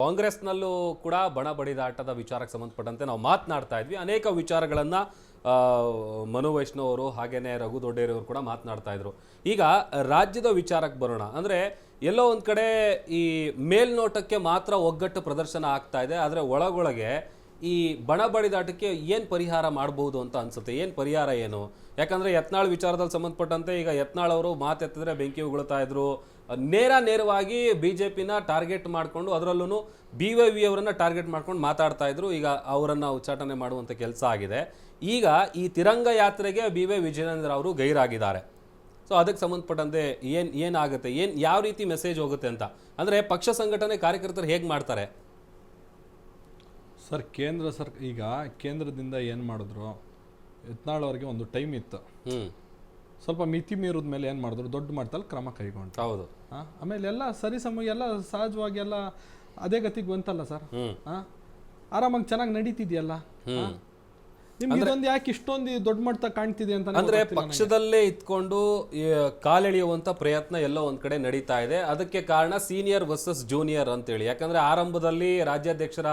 ಕಾಂಗ್ರೆಸ್ನಲ್ಲೂ ಕೂಡ ಬಣ ಬಡಿದಾಟದ ವಿಚಾರಕ್ಕೆ ಸಂಬಂಧಪಟ್ಟಂತೆ ನಾವು ಮಾತನಾಡ್ತಾ ಇದ್ವಿ. ಅನೇಕ ವಿಚಾರಗಳನ್ನು ಮನು ವೈಷ್ಣವ್ ಅವರು ಹಾಗೇನೆ ರಘು ದೊಡ್ಡೇರವರು ಕೂಡ ಮಾತನಾಡ್ತಾ ಇದ್ರು. ಈಗ ರಾಜ್ಯದ ವಿಚಾರಕ್ಕೆ ಬರೋಣ. ಅಂದರೆ ಎಲ್ಲೋ ಒಂದು ಕಡೆ ಈ ಮೇಲ್ನೋಟಕ್ಕೆ ಮಾತ್ರ ಒಗ್ಗಟ್ಟು ಪ್ರದರ್ಶನ ಆಗ್ತಾ ಇದೆ, ಆದರೆ ಒಳಗೊಳಗೆ ಈ ಬಣ ಬಡಿದಾಟಕ್ಕೆ ಏನು ಪರಿಹಾರ ಮಾಡಬಹುದು ಅಂತ ಅನ್ಸುತ್ತೆ. ಏನು ಪರಿಹಾರ ಏನು? ಯಾಕಂದರೆ ಯತ್ನಾಳ್ ವಿಚಾರದಲ್ಲಿ ಸಂಬಂಧಪಟ್ಟಂತೆ ಈಗ ಯತ್ನಾಳ್ ಅವರು ಮಾತೆತ್ತಿದ್ರೆ ಬೆಂಕಿ ಉಗುಳ್ತಾ ಇದ್ರು. ನೇರವಾಗಿ BJPನ ಟಾರ್ಗೆಟ್ ಮಾಡಿಕೊಂಡು ಅದರಲ್ಲೂ BYV ಅವರನ್ನು ಟಾರ್ಗೆಟ್ ಮಾಡ್ಕೊಂಡು ಮಾತಾಡ್ತಾ ಇದ್ರು. ಈಗ ಅವರನ್ನು ಉಚ್ಚಾಟನೆ ಮಾಡುವಂಥ ಕೆಲಸ ಆಗಿದೆ. ಈಗ ಈ ತಿರಂಗ ಯಾತ್ರೆಗೆ BY ವಿಜಯೇಂದ್ರ ಅವರು ಗೈರಾಗಿದ್ದಾರೆ. ಸೊ ಅದಕ್ಕೆ ಸಂಬಂಧಪಟ್ಟಂತೆ ಏನಾಗುತ್ತೆ, ಯಾವ ರೀತಿ ಮೆಸೇಜ್ ಹೋಗುತ್ತೆ ಅಂತ ಅಂದರೆ ಪಕ್ಷ ಸಂಘಟನೆ ಕಾರ್ಯಕರ್ತರು ಹೇಗೆ ಮಾಡ್ತಾರೆ ಸರ್? ಈಗ ಕೇಂದ್ರದಿಂದ ಏನು ಮಾಡಿದ್ರು, ಯತ್ನಾಳ್ ಅವರಿಗೆ ಒಂದು ಟೈಮ್ ಇತ್ತು, ಸ್ವಲ್ಪ ಮಿತಿ ಮೀರಿದ ಮೇಲೆ ಏನು ಮಾಡಿದ್ರು, ದೊಡ್ಡ ಮಟ್ಟದಲ್ಲಿ ಕ್ರಮ ಕೈಗೊಂಡು. ಹೌದು. ಆಮೇಲೆ ಎಲ್ಲ ಎಲ್ಲ ಸಹಜವಾಗಿ ಎಲ್ಲ ಅದೇ ಗತಿಗೆ ಬಂತಲ್ಲ ಸರ್. ಆರಾಮಾಗಿ ಚೆನ್ನಾಗಿ ನಡೀತಿದೆಯಲ್ಲ. ನಿಮ್ಗೆ ಇದೊಂದು ಯಾಕೆ ಇಷ್ಟೊಂದು ದೊಡ್ಡ ಮಟ್ಟ ಕಾಣ್ತಿದೆ ಅಂತ ಅಂದ್ರೆ ಪಕ್ಷದಲ್ಲೇ ಇದ್ಕೊಂಡು ಕಾಲೆಳೆಯುವಂತ ಪ್ರಯತ್ನ ಎಲ್ಲೋ ಒಂದ್ ಕಡೆ ನಡೀತಾ ಇದೆ. ಅದಕ್ಕೆ ಕಾರಣ ಸೀನಿಯರ್ ವರ್ಸಸ್ ಜೂನಿಯರ್ ಅಂತೇಳಿ. ಯಾಕಂದ್ರೆ ಆರಂಭದಲ್ಲಿ ರಾಜ್ಯಾಧ್ಯಕ್ಷರ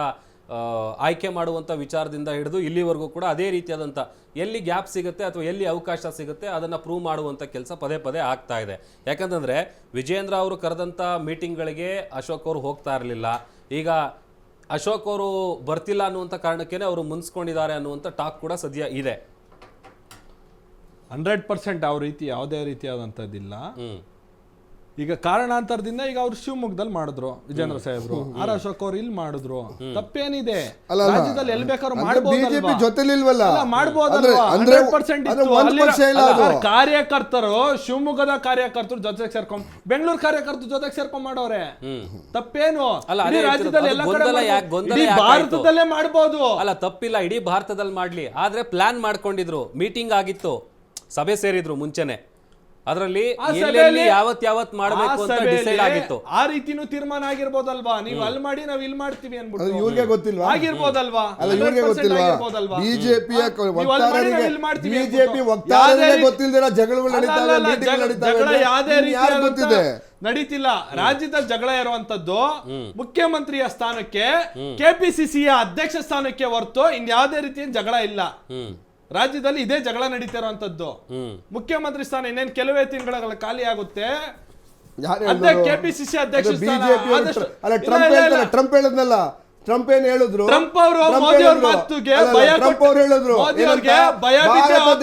ಆಯ್ಕೆ ಮಾಡುವಂಥ ವಿಚಾರದಿಂದ ಹಿಡಿದು ಇಲ್ಲಿವರೆಗೂ ಕೂಡ ಅದೇ ರೀತಿಯಾದಂಥ ಎಲ್ಲಿ ಗ್ಯಾಪ್ ಸಿಗುತ್ತೆ ಅಥವಾ ಎಲ್ಲಿ ಅವಕಾಶ ಸಿಗುತ್ತೆ ಅದನ್ನು ಪ್ರೂವ್ ಮಾಡುವಂಥ ಕೆಲಸ ಪದೇ ಪದೇ ಆಗ್ತಾ ಇದೆ. ಯಾಕಂತಂದರೆ ವಿಜಯೇಂದ್ರ ಅವರು ಕರೆದಂಥ ಮೀಟಿಂಗ್ಗಳಿಗೆ ಅಶೋಕ್ ಅವರು ಹೋಗ್ತಾ ಇರಲಿಲ್ಲ. ಈಗ ಅಶೋಕ್ ಅವರು ಬರ್ತಿಲ್ಲ ಅನ್ನುವಂಥ ಕಾರಣಕ್ಕೇ ಅವರು ಮುನ್ಸ್ಕೊಂಡಿದ್ದಾರೆ ಅನ್ನುವಂಥ ಟಾಕ್ ಕೂಡ ಸದ್ಯ ಇದೆ. 100% ಯಾವ ರೀತಿ ಯಾವುದೇ ರೀತಿಯಾದಂಥದ್ದಿಲ್ಲ. ಈಗ ಕಾರಣಾಂತರದಿಂದ ಈಗ ಅವ್ರು ಶಿವಮೊಗ್ಗದಲ್ಲಿ ಮಾಡಿದ್ರು ವಿಜೇಂದ್ರ ಸಾಹೇಬ್ರು, ಆರ್ ಅಶೋಕ್ ಅವ್ರು ಇಲ್ಲಿ ಮಾಡಿದ್ರು. ತಪ್ಪೇನಿದೆ? ರಾಜ್ಯದಲ್ಲಿ ಎಲ್ಲಿ ಬೇಕಾದ್ರೂ ಕಾರ್ಯಕರ್ತರು, ಶಿವಮೊಗ್ಗದ ಕಾರ್ಯಕರ್ತರು ಜೊತೆಗೆ ಸೇರ್ಕೊಂಡ್, ಬೆಂಗಳೂರು ಕಾರ್ಯಕರ್ತರು ಜೊತೆಗೆ ಸೇರ್ಕೊಂಡ್ ಮಾಡೋರೆ. ತಪ್ಪೇನು? ರಾಜ್ಯದಲ್ಲಿ ಎಲ್ಲ ಕಡೆ ಭಾರತದಲ್ಲೇ ಮಾಡಬಹುದು. ಅಲ್ಲ, ತಪ್ಪಿಲ್ಲ, ಇಡೀ ಭಾರತದಲ್ಲಿ ಮಾಡ್ಲಿ. ಆದ್ರೆ ಪ್ಲಾನ್ ಮಾಡ್ಕೊಂಡಿದ್ರು, ಮೀಟಿಂಗ್ ಆಗಿತ್ತು, ಸಭೆ ಸೇರಿದ್ರು ಮುಂಚೆನೆ. ಅದರಲ್ಲಿ ಯಾವತ್ ಮಾಡಬೇಕು ಅಂತ ಡಿಸೈಡ್ ಆಗಿತ್ತು. ಆ ರೀತಿನೂ ತೀರ್ಮಾನ ಆಗಿರ್ಬೋದಲ್ವಾ? ನೀವು ಅಲ್ಲಿ ಮಾಡಿ ನಾವು ಇಲ್ಲಿ ಮಾಡ್ತೀವಿ ಅನ್ಬಿಟ್ಟು ಇವ್ರಿಗೆ ಗೊತ್ತಿಲ್ವಾ? ಆಗಿರ್ಬೋದಲ್ವಾ? ಬಿಜೆಪಿ ಗೊತ್ತಿಲ್ದಿರ ಜಗಳ ನಡೀತಿಲ್ಲ. ರಾಜ್ಯದ ಜಗಳ ಇರುವಂತದ್ದು ಮುಖ್ಯಮಂತ್ರಿಯ ಸ್ಥಾನಕ್ಕೆ, KPCCಯ ಅಧ್ಯಕ್ಷ ಸ್ಥಾನಕ್ಕೆ ಹೊರತು ಇನ್ಯಾವುದೇ ರೀತಿಯ ಜಗಳ ಇಲ್ಲ. ರಾಜ್ಯದಲ್ಲಿ ಇದೇ ಜಗಳ ನಡೀತಿರುವಂತದ್ದು. ಮುಖ್ಯಮಂತ್ರಿ ಸ್ಥಾನ ಇನ್ನೇನು ಕೆಲವೇ ತಿಂಗಳ ಖಾಲಿ ಆಗುತ್ತೆ. KPCC ಅಧ್ಯಕ್ಷ ಟ್ರಂಪ್ ಹೇಳಿದ್ನಲ್ಲ, ಟ್ರಂಪ್ ಏನ್ ಹೇಳಿದ್ರು? ಟ್ರಂಪ್ ಅವರು ಮೋದಿ ಅವ್ರ ಮಾತುಗೆ ಹೇಳಿದ್ರು,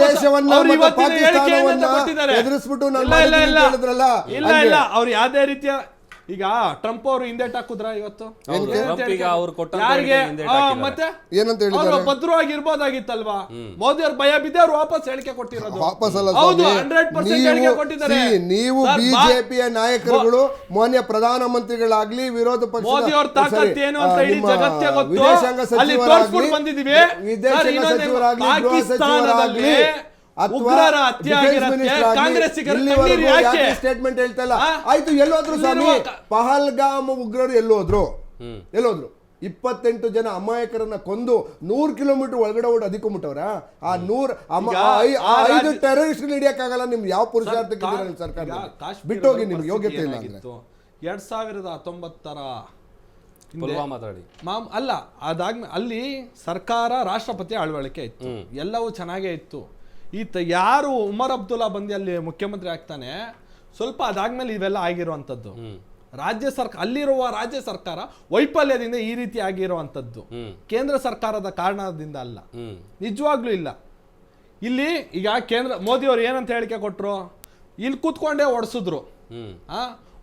ದೇಶವನ್ನ ಎದುರಿಸ್ಬಿಟ್ಟು ಇಲ್ಲ ಅವ್ರು ಯಾವ್ದೇ ರೀತಿಯ. ಈಗ ಟ್ರಂಪ್ ಅವರು ಹಿಂದೇಟ್ ಹಾಕುದ್ರ ಇವತ್ತು? ಯಾರಿಗೆ? ಮತ್ತೆ ಏನಂತ ಭದ್ರವಾಗಿರ್ಬೋದಾಗಿತ್ತಲ್ವಾ? ಮೋದಿ ಅವ್ರು ಭಯ ಬಿದ್ದೆ ಅವ್ರು ವಾಪಸ್ ಹೇಳಿಕೆ ಕೊಟ್ಟಿರೋದು. ಹೌದು, 100% ಹೇಳಿಕೆ ಕೊಟ್ಟಿದ್ದಾರೆ. ನೀವು ಬಿಜೆಪಿಯ ನಾಯಕರುಗಳು, ಮಾನ್ಯ ಪ್ರಧಾನಮಂತ್ರಿಗಳಾಗ್ಲಿ, ವಿರೋಧ ಪಕ್ಷ ಮೋದಿ ಅವ್ರ ತಾಕತ್ ಏನು ಅಂತ ಇಡೀ ಜಗತ್ತೇ ಗೊತ್ತು. ಅಲ್ಲಿ ತೋರಿಸ್ಬಿಟ್ಟು ಬಂದಿದ್ದೀವಿ. ಪಾಕಿಸ್ತಾನದಲ್ಲಿ ಉಗ್ರರ ಹತ್ಯೆ ಆಗಿರುತ್ತೆ, ಕಾಂಗ್ರೆಸ್ಸಿಗರಿಗೆ ಸ್ಟೇಟ್ಮೆಂಟ್ ಹೇಳ್ತಾ ಇಲ್ಲ. ಆಯ್ತು, ಎಲ್ಲೋದ್ರು ಸ್ವಾಮಿ? ಪಹಲ್ಗಾಮ್ ಉಗ್ರರು ಎಲ್ಲೋದ್ರು? 28 ಜನ ಅಮಾಯಕರನ್ನ ಕೊಂದು 100 ಕಿಲೋಮೀಟರ್ ಒಳಗಡೆ ಓಡಿ ಅದಿಕೊಂಬಿಟ್ಟವ್ರ. ಆ 5 ಟೆರರಿಸ್ಟ್ ಹಿಡಿಯಕ್ಕಾಗಲ್ಲ. ನಿಮ್ಗೆ ಯಾವ ಪುರುಷಾರ್ಥಕ್ಕೆ ಸರ್ಕಾರ ಬಿಟ್ಟೋಗಿ, ನಿಮ್ಗೆ ಯೋಗ್ಯತೆ ಇಲ್ಲ. 2019 ಅಲ್ಲ, ಅದಾದ್ಮೇಲೆ ಅಲ್ಲಿ ಸರ್ಕಾರ ರಾಷ್ಟ್ರಪತಿ ಆಳ್ವಳಿಕೆ ಇತ್ತು, ಎಲ್ಲವೂ ಚೆನ್ನಾಗೇ ಇತ್ತು. ಯಾರು ಉಮರ್ ಅಬ್ದುಲ್ಲಾ ಬಂದು ಅಲ್ಲಿ ಮುಖ್ಯಮಂತ್ರಿ ಆಗ್ತಾನೆ, ಸ್ವಲ್ಪ ಅದಾದ್ಮೇಲೆ ಇವೆಲ್ಲ ಆಗಿರುವಂತದ್ದು. ಅಲ್ಲಿರುವ ರಾಜ್ಯ ಸರ್ಕಾರ ವೈಫಲ್ಯದಿಂದ ಈ ರೀತಿ ಆಗಿರುವಂತದ್ದು ಕೇಂದ್ರ ಸರ್ಕಾರದ ಕಾರಣದಿಂದ ಅಲ್ಲ, ನಿಜವಾಗ್ಲೂ ಇಲ್ಲ. ಇಲ್ಲಿ ಈಗ ಮೋದಿ ಅವರು ಏನಂತ ಹೇಳಿಕೆ ಕೊಟ್ರು? ಇಲ್ಲಿ ಕೂತ್ಕೊಂಡೇ ಒಡಿಸಿದ್ರು.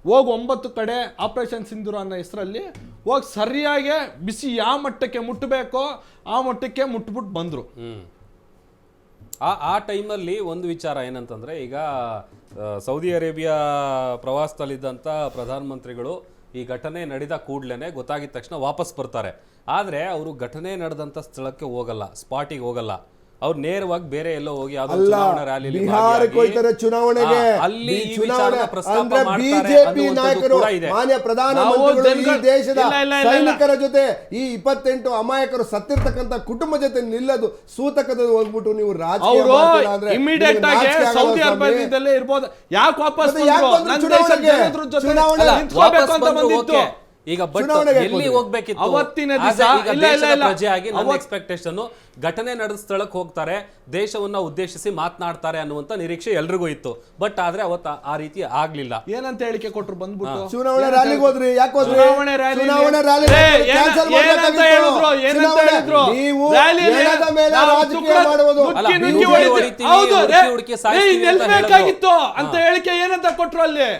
ಹೋಗಿ 9 ಕಡೆ ಆಪರೇಷನ್ ಸಿಂಧೂರ ಅನ್ನೋ ಹೆಸರಲ್ಲಿ ಹೋಗಿ ಸರಿಯಾಗಿ ಬಿಸಿ ಯಾವ ಮಟ್ಟಕ್ಕೆ ಮುಟ್ಟಬೇಕೋ ಆ ಮಟ್ಟಕ್ಕೆ ಮುಟ್ಬಿಟ್ಟು ಬಂದ್ರು. ಆ ಟೈಮಲ್ಲಿ ಒಂದು ವಿಚಾರ ಏನಂತಂದ್ರೆ, ಈಗ ಸೌದಿ ಅರೇಬಿಯಾ ಪ್ರವಾಸದಲ್ಲಿದ್ದಂಥ ಪ್ರಧಾನಮಂತ್ರಿಗಳು ಈ ಘಟನೆ ನಡೆದ ಕೂಡಲೇ ಗೊತ್ತಾಗಿದ ತಕ್ಷಣ ವಾಪಸ್ ಬರ್ತಾರೆ. ಆದರೆ ಅವರು ಘಟನೆ ನಡೆದಂಥ ಸ್ಥಳಕ್ಕೆ ಹೋಗಲ್ಲ, ಸ್ಪಾಟಿಗೆ ಹೋಗಲ್ಲ. ಅವ್ರು ನೇರವಾಗಿ ಬೇರೆ ಎಲ್ಲೋ ಹೋಗಿ ಬಿಜೆಪಿ ನಾಯಕರು, ಮಾನ್ಯ ಪ್ರಧಾನಮಂತ್ರಿಗಳು ಈ ದೇಶದ ಸೈನಿಕರ ಜೊತೆ, ಈ 28 ಅಮಾಯಕರು ಸತ್ತಿರ್ತಕ್ಕಂಥ ಕುಟುಂಬ ಜೊತೆ ನಿಲ್ಲದು ಸೂತಕದ ಹೋಗ್ಬಿಟ್ಟು ನೀವು ಈಗ ಬಟ್ ಚುನಾವಣೆಗೆ ಎಲ್ಲಿ ಹೋಗ್ಬೇಕಿತ್ತು ಅವತ್ತಿನ As ದಿವಸ a ಈಗ ಇಲ್ಲ, ದೇಶದ ಇಲ್ಲ. ಪ್ರಜೆಯಾಗಿ ನನ್ನ ಎಕ್ಸ್ಪೆಕ್ಟೇಷನ್ ಘಟನೆ ನಡೆದ ಸ್ಥಳಕ್ಕೆ ಹೋಗ್ತಾರೆ, ದೇಶವನ್ನ ಉದ್ದೇಶಿಸಿ ಮಾತನಾಡ್ತಾರೆ ಅನ್ನುವಂತ ನಿರೀಕ್ಷೆ ಎಲ್ರಿಗೂ ಇತ್ತು. ಬಟ್ ಆದ್ರೆ ಅವತ್ತ ಆ ರೀತಿ ಆಗ್ಲಿಲ್ಲ. ಏನಂತ ಹೇಳಿಕೆ ಕೊಟ್ರು ಬಂದ್ಬಿಟ್ಟು ಚುನಾವಣೆ ರ್ಯಾಲಿಗೆ ಹೋದ್ರಿ, ಯಾಕೆ ಹೋದ್ರಿ? ಚುನಾವಣೆ ರ್ಯಾಲಿ ಚುನಾವಣೆ ರ್ಯಾಲಿ ಏನಂತ ಹೇಳಿದ್ರು? ನೀವು ರ್ಯಾಲಿಯಲ್ಲಿ ಹೆಣದ ಮೇಲೆ ನಾವು ರಾಜಕೀಯ ತುಕಡ ಮಾಡುವುದು. ಅಲ್ಲ, ನುಗ್ಗಿ ನುಗ್ಗಿ ಹೊಡಿತೀವಿ. ಹೊಡಿತೀವಿ, ಹೌದು, ಹುಡುಕಿ ಸಾಯಿಸ್ತೀವಿ ಅಂತ ನಿಲ್ಬೇಕಾಗಿತ್ತು ಅಂತ ಹೇಳಿಕೆ ಏನಂತ ಕೊಟ್ರು ಅಲ್ಲಿ?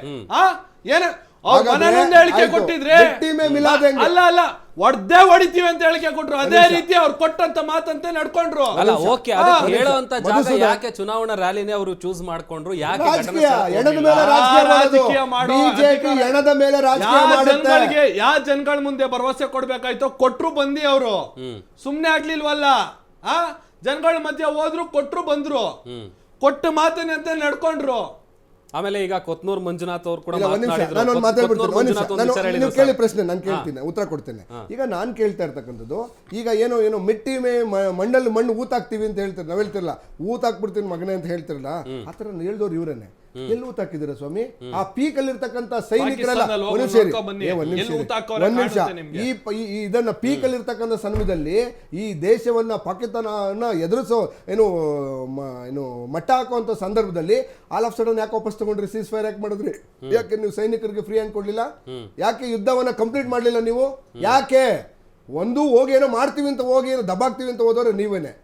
ಏನ ಹಾಗಾದ್ರೆ ಮನೆಯೊಂದು ಹೇಳಿಕೆ ಆಯ್ತು. ಕೊಟ್ಟಿದ್ರೆ ಗಟ್ಟಿ ಮೇಲೆ ಮಿಲಾದ್ ಹೆಂಗೆ? ಅಲ್ಲ ಹೊಡ್ದೇ ಹೊಡಿತೀವಿ ಅಂತ ಹೇಳಿಕೆ ಕೊಟ್ರು. ಅದೇ ರೀತಿ ಅವ್ರು ಕೊಟ್ಟಂತ ಮಾತಂತೆ ನಡ್ಕೊಂಡ್ರು. ಅಲ್ಲ ಓಕೆ, ಅದಕ್ಕೆ ಹೇಳುವಂತ ಜಾಗ ಮಧುಸೂದನ್. ಯಾಕೆ ಚುನಾವಣಾ ರ್ಯಾಲಿನೇ ಅವರು ಚೂಸ್ ಮಾಡ್ಕೊಂಡ್ರು? ಯಾಕೆ ರಾಜಕೀಯ ಘಟನೆ ಎಣದ ಸ್ಥಳಕ್ಕೆ ಮೇಲೆ ಹೋಗ್ಲಿಲ್ಲ? ರಾಜಕೀಯ ಮಾಡೋದು. ಮಾಡುವ ಬಿಜೆಪಿ ಎಣದ ಮೇಲೆ ರಾಜಕೀಯ ಮಾಡುತ್ತೆ. ಯಾವ ಜನಗಳ ಮುಂದೆ ಭರವಸೆ ಕೊಡ್ಬೇಕಾಯ್ತೋ ಕೊಟ್ರು ಬಂದಿ ಅವರು ಸುಮ್ನೆ ಆಗ್ಲಿಲ್ವಲ್ಲ. ಜನಗಳ ಮಧ್ಯೆ ಹೋದ್ರು, ಕೊಟ್ರು ಬಂದ್ರು, ಕೊಟ್ಟ ಮಾತಿನಂತೆ ನಡ್ಕೊಂಡ್ರು. ಆಮೇಲೆ ಈಗ ಕೊತ್ನೂರು ಮಂಜುನಾಥ್ ಅವರು ಕೂಡ ಇಲ್ಲ, ಒಂದ್ ನಿಮಿಷ, ಮಾತನಾಡಿದ್ರು. ನಾನು ಒಂದು ಮಾತಾಡ್ಬಿಡ್ತೀನಿ. ಕೊತ್ನೂರು ಒಂದ್ ನಿಮಿಷ, ಮಂಜುನಾಥ್ ಒಂದು ವಿಚಾರ ನೀವು ಹೇಳಿದ್ರು ಕೇಳಿ ಸರ್. ಪ್ರಶ್ನೆ ನಾನು ಕೇಳ್ತೀನಿ, ಉತ್ತರ ಕೊಡ್ತೇನೆ. ಈಗ ನಾನು ಕೇಳ್ತಾ ಇರ್ತಕ್ಕಂಥದ್ದು, ಈಗ ಏನೋ ಮಿಟ್ಟಿ ಮಣ್ಣಲ್ಲಿ ಮಣ್ಣು ಊತಾಕ್ತಿವಿ ಅಂತ ಹೇಳ್ತಾರೆ, ನಾವ್ ಹೇಳ್ತಿರಲ್ಲ ಊತಾಕ್ಬಿಡ್ತೀನಿ ಮಗನೇ ಅಂತ ಹೇಳ್ತಿರಲ್ಲ, ಆ ತರ ಹೇಳ್ದವ್ರು ಇವರನ್ನೇ. ಎಲ್ಲಿ ಊತಾಕಿದ್ದೀರಾ ಸ್ವಾಮಿ? ಆ ಪೀಕ್ ಅಲ್ಲಿ ಇರ್ತಕ್ಕಂಥ ಸೈನಿಕರೆಲ್ಲ ಪಾಕಿಸ್ತಾನದಲ್ಲಿ ಒಂದ್ ಹೋಗಿ ನಿಮಿಷ ನೋಡ್ಕೊಂಡ್ ಬನ್ನಿ. ಎಲ್ಲಿ ಊತಾಕೋರೆ ಒಂದ್ ನಿಮಿಷ, ಕಾಣುತ್ತೆ ನಿಮ್ಗೆ. ಇದನ್ನ ಪೀಕ್ ಅಲ್ಲಿ ಇರ್ತಕ್ಕಂಥ ಸಮಯದಲ್ಲಿ ಈ ದೇಶವನ್ನ ಪಾಕಿಸ್ತಾನ ಎದುರಿಸೋ ಏನು ಮಟ್ಟ ಹಾಕುವಂತ ಸಂದರ್ಭದಲ್ಲಿ ಆಲ್ ಆಫ್ ಸಡನ್ ಯಾಕೆ ವಾಪಸ್ ತಗೊಂಡ್ರಿ? ಸೀಸ್ ಫೈರ್ ಯಾಕೆ ಮಾಡಿದ್ರಿ? ಯಾಕೆ ನೀವು ಸೈನಿಕರಿಗೆ ಫ್ರೀ ಹ್ಯಾಂಡ್ ಕೊಡ್ಲಿಲ್ಲ? ಯಾಕೆ ಯುದ್ಧವನ್ನ ಕಂಪ್ಲೀಟ್ ಮಾಡ್ಲಿಲ್ಲ ನೀವು? ಯಾಕೆ ಒಂದು ಹೋಗಿ ಏನೋ ಮಾಡ್ತೀವಿ ಅಂತ ಹೋಗಿ ಏನೋ ದಬಾಕ್ತಿವಿ ಅಂತ ಹೋದವ್ರೆ ನೀವೇನೆ.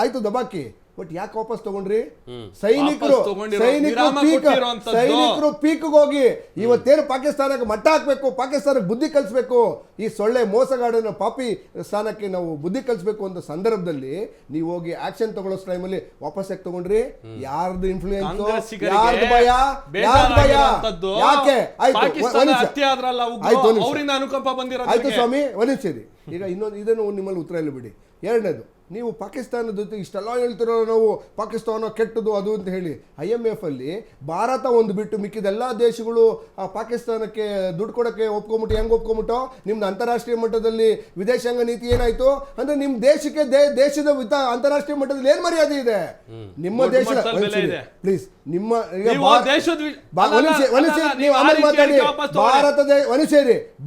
ಆಯ್ತು ದಬಾಕಿ, ಬಟ್ ಯಾಕೆ ವಾಪಸ್ ತಗೊಂಡ್ರಿ? ಸೈನಿಕರು ಪೀಕ್ ಹೋಗಿ ಇವತ್ತೇನು ಪಾಕಿಸ್ತಾನಕ್ಕೆ ಮಟ್ಟ ಹಾಕ್ಬೇಕು, ಪಾಕಿಸ್ತಾನಕ್ಕೆ ಬುದ್ಧಿ ಕಲಿಸ್ಬೇಕು, ಈ ಸೊಳ್ಳೆ ಮೋಸಗಾಡನ ಪಾಪಿ ಸ್ಥಾನಕ್ಕೆ ನಾವು ಬುದ್ಧಿ ಕಲಿಸ್ಬೇಕು ಅಂತ ಸಂದರ್ಭದಲ್ಲಿ ನೀವು ಹೋಗಿ ಆಕ್ಷನ್ ತಗೊಳ್ಳೋ ಟೈಮಲ್ಲಿ ವಾಪಸ್ ಯಾಕೆ ತಗೊಂಡ್ರಿ? ಯಾರ್ದು ಇನ್ಫ್ಲೂಯೆನ್ಸ್? ಯಾರ್ದು ಭಯ? ಯಾರ್ದು ಭಯ? ಯಾಕೆ? ಆಯ್ತು ಸ್ವಾಮಿ, ಒಂದ್ ನಿಮಿಷ ಇರಿ. ಈಗ ಇದನ್ನು ನಿಮ್ಮಲ್ಲಿ ಉತ್ತರ ಇಲ್ಲ ಬಿಡಿ. ಎರಡನೇದು, ನೀವು ಪಾಕಿಸ್ತಾನದ ಜೊತೆ ಇಷ್ಟೆಲ್ಲ ಹೇಳ್ತಿರೋ ನಾವು ಪಾಕಿಸ್ತಾನ ಕೆಟ್ಟದು ಅದು ಅಂತ ಹೇಳಿ, IMF ಅಲ್ಲಿ ಭಾರತ ಒಂದು ಬಿಟ್ಟು ಮಿಕ್ಕಿದೆಲ್ಲ ದೇಶಗಳು ಪಾಕಿಸ್ತಾನಕ್ಕೆ ದುಡ್ಡು ಕೊಡೋಕ್ಕೆ ಒಪ್ಕೊಂಬಿಟ್ಟು ಹೆಂಗೆ ಒಪ್ಕೊಂಬಿಟ್ಟು ನಿಮ್ದು ಅಂತಾರಾಷ್ಟ್ರೀಯ ಮಟ್ಟದಲ್ಲಿ ವಿದೇಶಾಂಗ ನೀತಿ ಏನಾಯ್ತು ಅಂದ್ರೆ ನಿಮ್ಮ ದೇಶಕ್ಕೆ ದೇಶದ ಅಂತಾರಾಷ್ಟ್ರೀಯ ಮಟ್ಟದಲ್ಲಿ ಏನ್ ಮರ್ಯಾದೆ ಇದೆ? ನಿಮ್ಮ ದೇಶದ ಪ್ಲೀಸ್ ನಿಮ್ಮ ನೀವು ಆಮೇಲೆ ಮಾತಾಡಿ.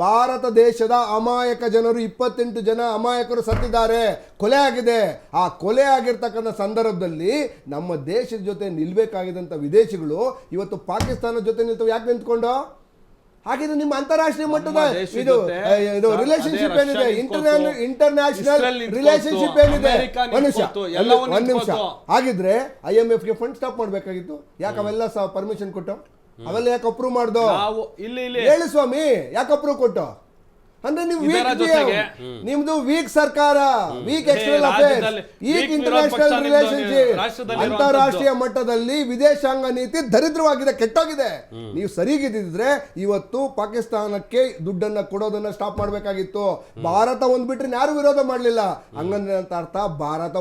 ಭಾರತ ದೇಶದ ಅಮಾಯಕ ಜನರು 28 ಜನ ಅಮಾಯಕರು ಸತ್ತಿದ್ದಾರೆ, ಕೊಲೆ ಆಗಿದೆ. ಆ ಕೊಲೆ ಆಗಿರ್ತಕ್ಕಂಥ ಸಂದರ್ಭದಲ್ಲಿ ನಮ್ಮ ದೇಶದ ಜೊತೆ ನಿಲ್ಬೇಕಾಗಿದ್ದಂತ ವಿದೇಶಿಗಳು ಇವತ್ತು ಪಾಕಿಸ್ತಾನದ ಜೊತೆ ನಿಲ್ತವೆ. ಯಾಕೆ ನಿಂತ್ಕೊಂಡು? ಹಾಗಿದ್ರೆ ನಿಮ್ಮ ಅಂತಾರಾಷ್ಟ್ರೀಯ ಮಟ್ಟದ ಇದು ರಿಲೇಶನ್ಶಿಪ್ ಏನಿದೆ, ಇಂಟರ್ನ್ಯಾಷನಲ್ ರಿಲೇಶನ್ಶಿಪ್ ಏನಿದೆ? ಒಂದ್ ನಿಮಿಷ, ಹಾಗಿದ್ರೆ IMF ಗೆ ಫಂಡ್ ಸ್ಟಾಪ್ ಮಾಡ್ಬೇಕಾಗಿತ್ತು. ಯಾಕೆ ಅವೆಲ್ಲ ಪರ್ಮಿಷನ್ ಕೊಟ್ಟು ಅವೆಲ್ಲ ಯಾಕೆ ಅಪ್ರೂವ್ ಮಾಡ್ದೋ? ಹೇಳಿ ಸ್ವಾಮಿ, ಯಾಕೆ ಅಪ್ರೂವ್ ಕೊಟ್ಟು? ಅಂದ್ರೆ ನಿಮ್ದು ವೀಕ್ ಸರ್ಕಾರ, weak external affairs, weak international relationship, ಅಂತಾರಾಷ್ಟ್ರೀಯ ಮಟ್ಟದಲ್ಲಿ ವಿದೇಶಾಂಗ ನೀತಿ ದರಿದ್ರವಾಗಿದೆ, ಕೆಟ್ಟೋಗಿದೆ. ನೀವು ಸರಿಗಿದ್ದಿದ್ರೆ ಇವತ್ತು ಪಾಕಿಸ್ತಾನಕ್ಕೆ ದುಡ್ಡನ್ನ ಕೊಡೋದನ್ನ ಸ್ಟಾಪ್ ಮಾಡ್ಬೇಕಾಗಿತ್ತು. ಭಾರತ ಒಂದ್ ಬಿಟ್ರೆ ಯಾರು ವಿರೋಧ ಮಾಡ್ಲಿಲ್ಲ. ಹಂಗಂದ್ರೆ ಅಂತ ಅರ್ಥ ಭಾರತ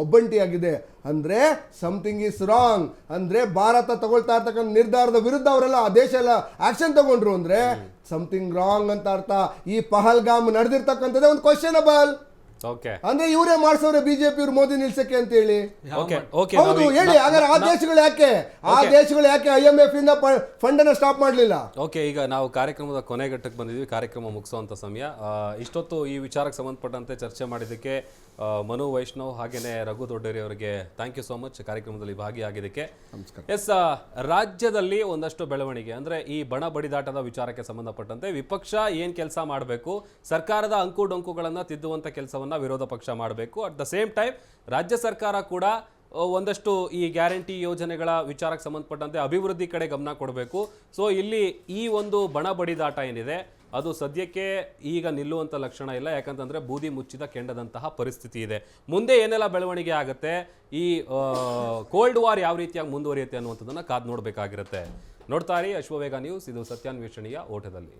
ಒಬ್ಬಂಟಿಯಾಗಿದೆ ಅಂದ್ರೆ ಸಮಥಿಂಗ್ ಇಸ್ ರಾಂಗ್. ಅಂದ್ರೆ ಭಾರತ ತಗೊಳ್ತಾ ಇರ್ತಕ್ಕಂಥ ನಿರ್ಧಾರದ ವಿರುದ್ಧ ಅವರೆಲ್ಲ ಆ ದೇಶ ಎಲ್ಲ ಆಕ್ಷನ್ ತಗೊಂಡ್ರು ಅಂದ್ರೆ ಸಮಥಿಂಗ್ ರಾಂಗ್ ಅಂತ ಅರ್ಥ. ಈ ಪಹಲ್ಗಾಮ್ ನಡೆದಿರ್ತಕ್ಕಂಥದ್ದೇ ಒಂದು ಕ್ವಶನಬಲ್. ಅಂದ್ರೆ ಇವರೇ ಮಾಡ್ಸವ್ರೆ ಬಿಜೆಪಿ ಇವ್ರು ಮೋದಿ ನಿಲ್ಸಕ್ಕೆ ಅಂತ ಹೇಳಿ. ಹೌದು, ಹೇಳಿ. ಹಾಗಾದ್ರೆ ಆ ದೇಶಗಳು ಯಾಕೆ IMF ಇಂದ ಫಂಡ್ ಅನ್ನ ಸ್ಟಾಪ್ ಮಾಡಲಿಲ್ಲ? ಓಕೆ, ಈಗ ನಾವು ಕಾರ್ಯಕ್ರಮದ ಕೊನೆಘಟ್ಟಕ್ಕೆ ಬಂದಿದ್ವಿ. ಕಾರ್ಯಕ್ರಮ ಮುಗಿಸುವಂತ ಸಮಯ. ಇಷ್ಟೊತ್ತು ಈ ವಿಚಾರಕ್ಕೆ ಸಂಬಂಧಪಟ್ಟಂತೆ ಚರ್ಚೆ ಮಾಡಿದ್ದಕ್ಕೆ ಮನು ವೈಷ್ಣವ್ ಹಾಗೇನೆ ರಘು ದೊಡ್ಡೇರಿ ಅವರಿಗೆ ಥ್ಯಾಂಕ್ ಯು ಸೋ ಮಚ್ ಕಾರ್ಯಕ್ರಮದಲ್ಲಿ ಭಾಗಿಯಾಗಿದ್ದಕ್ಕೆ. ಎಸ್, ರಾಜ್ಯದಲ್ಲಿ ಒಂದಷ್ಟು ಬೆಳವಣಿಗೆ ಅಂದ್ರೆ ಈ ಬಣ ಬಡಿದಾಟದ ವಿಚಾರಕ್ಕೆ ಸಂಬಂಧಪಟ್ಟಂತೆ ವಿಪಕ್ಷ ಏನ್ ಕೆಲಸ ಮಾಡಬೇಕು, ಸರ್ಕಾರದ ಅಂಕು ಡೊಂಕುಗಳನ್ನ ತಿದ್ದುವಂತ ಕೆಲಸವನ್ನ ವಿರೋಧ ಪಕ್ಷ ಮಾಡಬೇಕು. ಅಟ್ ದ ಸೇಮ್ ಟೈಮ್ ರಾಜ್ಯ ಸರ್ಕಾರ ಕೂಡ ಒಂದಷ್ಟು ಈ ಗ್ಯಾರಂಟಿ ಯೋಜನೆಗಳ ವಿಚಾರಕ್ಕೆ ಸಂಬಂಧಪಟ್ಟಂತೆ ಅಭಿವೃದ್ಧಿ ಕಡೆ ಗಮನ ಕೊಡಬೇಕು. ಸೊ ಇಲ್ಲಿ ಈ ಒಂದು ಬಣ ಬಡಿದಾಟ ಏನಿದೆ ಅದು ಸದ್ಯಕ್ಕೆ ಈಗ ನಿಲ್ಲುವಂಥ ಲಕ್ಷಣ ಇಲ್ಲ. ಯಾಕಂತಂದರೆ ಬೂದಿ ಮುಚ್ಚಿದ ಕೆಂಡದಂತಹ ಪರಿಸ್ಥಿತಿ ಇದೆ. ಮುಂದೆ ಏನೆಲ್ಲ ಬೆಳವಣಿಗೆ ಆಗುತ್ತೆ, ಈ ಕೋಲ್ಡ್ ವಾರ್ ಯಾವ ರೀತಿಯಾಗಿ ಮುಂದುವರಿಯುತ್ತೆ ಅನ್ನುವಂಥದ್ದನ್ನು ಕಾದು ನೋಡಬೇಕಾಗಿರುತ್ತೆ. ನೋಡ್ತಾ ಇರಿ ಅಶ್ವವೇಗ ನ್ಯೂಸ್. ಇದು ಸತ್ಯಾನ್ವೇಷಣೆಯ ಓಟದಲ್ಲಿ.